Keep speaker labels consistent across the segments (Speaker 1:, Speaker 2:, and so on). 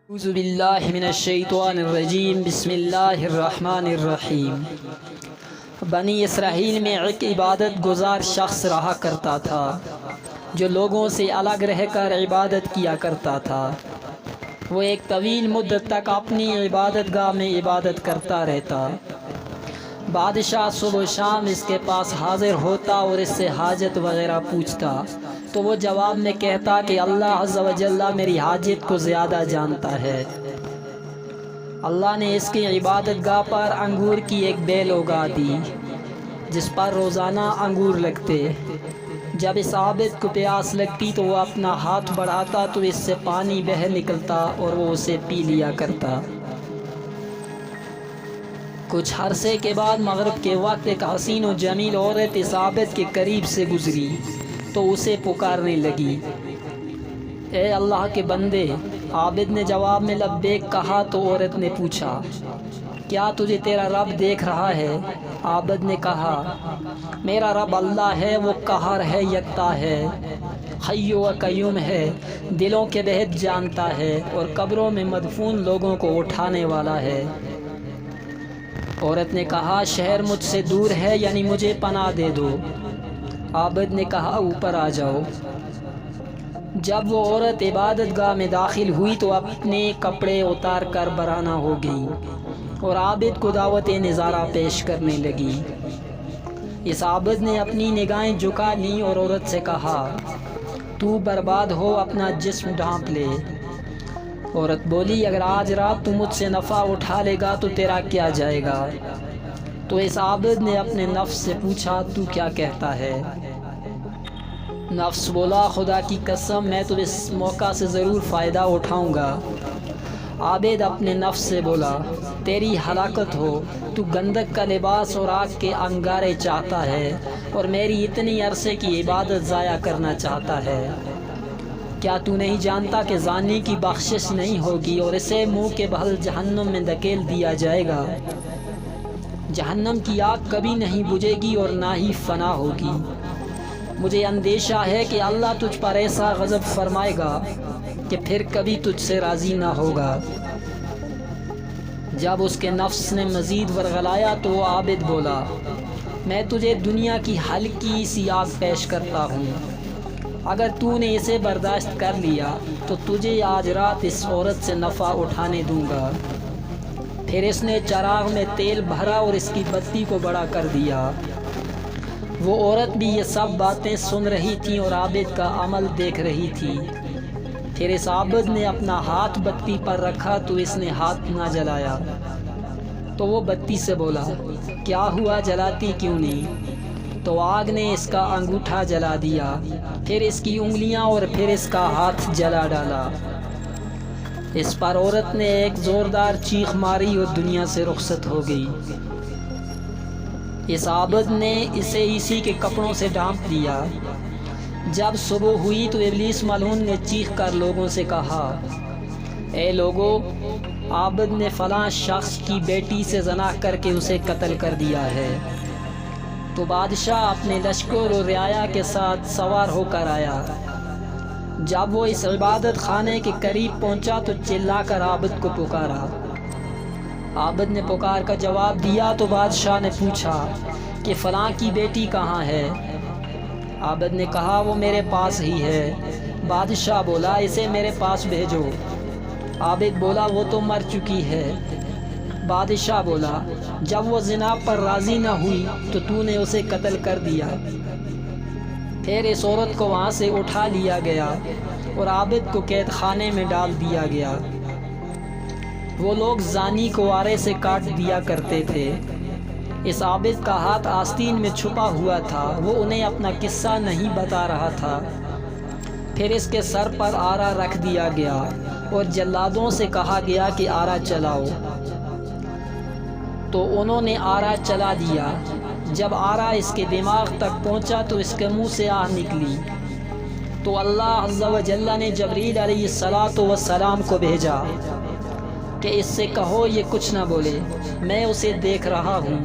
Speaker 1: اعوذ باللہ من الشیطان الرجیم بسم اللہ الرحمن الرحیم۔ بنی اسرائیل میں ایک عبادت گزار شخص رہا کرتا تھا جو لوگوں سے الگ رہ کر عبادت کیا کرتا تھا۔ وہ ایک طویل مدت تک اپنی عبادت گاہ میں عبادت کرتا رہتا۔ بادشاہ صبح و شام اس کے پاس حاضر ہوتا اور اس سے حاجت وغیرہ پوچھتا تو وہ جواب میں کہتا کہ اللہ عز و جل میری حاجت کو زیادہ جانتا ہے۔ اللہ نے اس کی عبادت گاہ پر انگور کی ایک بیل اگا دی جس پر روزانہ انگور لگتے۔ جب اس عابد کو پیاس لگتی تو وہ اپنا ہاتھ بڑھاتا تو اس سے پانی بہہ نکلتا اور وہ اسے پی لیا کرتا۔ کچھ عرصے کے بعد مغرب کے وقت ایک حسین و جمیل عورت اس عابد کے قریب سے گزری تو اسے پکارنے لگی، اے اللہ کے بندے۔ عابد نے جواب میں لبیک کہا تو عورت نے پوچھا، کیا تجھے تیرا رب دیکھ رہا ہے؟ عابد نے کہا، میرا رب اللہ ہے، وہ قہار ہے، یکتا ہے، حی و قیوم ہے، دلوں کے بہت جانتا ہے اور قبروں میں مدفون لوگوں کو اٹھانے والا ہے۔ عورت نے کہا، شہر مجھ سے دور ہے، یعنی مجھے پناہ دے دو۔ عابد نے کہا، اوپر آ جاؤ۔ جب وہ عورت عبادت گاہ میں داخل ہوئی تو اپنے کپڑے اتار کر برہنہ ہو گئی اور عابد کو دعوت نظارہ پیش کرنے لگی۔ اس عابد نے اپنی نگاہیں جھکا لیں اور عورت سے کہا، تو برباد ہو، اپنا جسم ڈھانپ لے۔ عورت بولی، اگر آج رات تو مجھ سے نفع اٹھا لے گا تو تیرا کیا جائے گا؟ تو اس عابد نے اپنے نفس سے پوچھا، تو کیا کہتا ہے؟ نفس بولا، خدا کی قسم میں تو اس موقع سے ضرور فائدہ اٹھاؤں گا۔ عابد اپنے نفس سے بولا، تیری ہلاکت ہو، تو گندک کا لباس اور آگ کے انگارے چاہتا ہے اور میری اتنی عرصے کی عبادت ضائع کرنا چاہتا ہے۔ کیا تو نہیں جانتا کہ زانی کی بخشش نہیں ہوگی اور اسے منہ کے بھل جہنم میں دھکیل دیا جائے گا؟ جہنم کی آگ کبھی نہیں بجھے گی اور نہ ہی فنا ہوگی۔ مجھے اندیشہ ہے کہ اللہ تجھ پر ایسا غضب فرمائے گا کہ پھر کبھی تجھ سے راضی نہ ہوگا۔ جب اس کے نفس نے مزید ورغلایا تو وہ عابد بولا، میں تجھے دنیا کی ہلکی سی آگ پیش کرتا ہوں، اگر تو نے اسے برداشت کر لیا تو تجھے آج رات اس عورت سے نفع اٹھانے دوں گا۔ پھر اس نے چراغ میں تیل بھرا اور اس کی بتی کو بڑا کر دیا۔ وہ عورت بھی یہ سب باتیں سن رہی تھی اور عابد کا عمل دیکھ رہی تھی۔ پھر اس عابد نے اپنا ہاتھ بتی پر رکھا تو اس نے ہاتھ نہ جلایا۔ تو وہ بتی سے بولا، کیا ہوا، جلاتی کیوں نہیں؟ تو آگ نے اس کا انگوٹھا جلا دیا، پھر اس کی انگلیاں اور پھر اس کا ہاتھ جلا ڈالا۔ اس پر عورت نے ایک زوردار چیخ ماری اور دنیا سے رخصت ہو گئی۔ اس عابد نے اسے اسی کے کپڑوں سے ڈھانپ دیا۔ جب صبح ہوئی تو ابلیس ملعون نے چیخ کر لوگوں سے کہا، اے لوگو، عابد نے فلاں شخص کی بیٹی سے زنا کر کے اسے قتل کر دیا ہے۔ تو بادشاہ اپنے لشکر اور رعایا کے ساتھ سوار ہو کر آیا۔ جب وہ اس عبادت خانے کے قریب پہنچا تو چلا کر عابد کو پکارا۔ عابد نے پکار کا جواب دیا تو بادشاہ نے پوچھا کہ فلاں کی بیٹی کہاں ہے؟ عابد نے کہا، وہ میرے پاس ہی ہے۔ بادشاہ بولا، اسے میرے پاس بھیجو۔ عابد بولا، وہ تو مر چکی ہے۔ بادشاہ بولا، جب وہ زنا پر راضی نہ ہوئی تو نے اسے قتل کر دیا۔ پھر اس عورت کو وہاں سے اٹھا لیا گیا اور عابد کو قید خانے میں ڈال دیا گیا۔ وہ لوگ زانی کو آرے سے کاٹ دیا کرتے تھے۔ اس عابد کا ہاتھ آستین میں چھپا ہوا تھا، وہ انہیں اپنا قصہ نہیں بتا رہا تھا۔ پھر اس کے سر پر آرا رکھ دیا گیا اور جلادوں سے کہا گیا کہ آرا چلاؤ۔ تو انہوں نے آرا چلا دیا۔ جب آرا اس کے دماغ تک پہنچا تو اس کے منہ سے آہ نکلی۔ تو اللہ عز و جل نے جبریل علیہ السلام کو بھیجا کہ اس سے کہو یہ کچھ نہ بولے، میں اسے دیکھ رہا ہوں،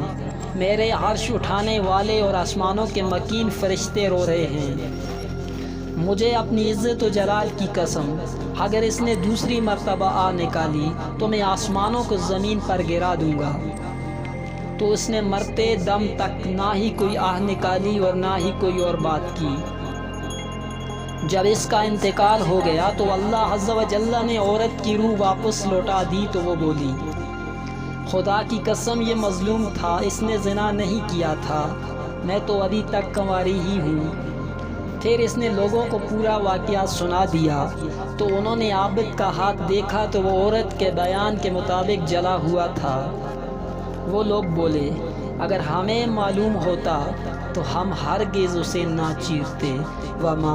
Speaker 1: میرے عرش اٹھانے والے اور آسمانوں کے مکین فرشتے رو رہے ہیں۔ مجھے اپنی عزت و جلال کی قسم، اگر اس نے دوسری مرتبہ آہ نکالی تو میں آسمانوں کو زمین پر گرا دوں گا۔ تو اس نے مرتے دم تک نہ ہی کوئی آہ نکالی اور نہ ہی کوئی اور بات کی۔ جب اس کا انتقال ہو گیا تو اللہ عز و جل نے عورت کی روح واپس لوٹا دی تو وہ بولی، خدا کی قسم یہ مظلوم تھا، اس نے زنا نہیں کیا تھا، میں تو ابھی تک کنواری ہی ہوں۔ پھر اس نے لوگوں کو پورا واقعہ سنا دیا تو انہوں نے عابد کا ہاتھ دیکھا تو وہ عورت کے بیان کے مطابق جلا ہوا تھا۔ وہ لوگ بولے، اگر ہمیں معلوم ہوتا تو ہم ہرگز اسے نہ چیرتے۔ وما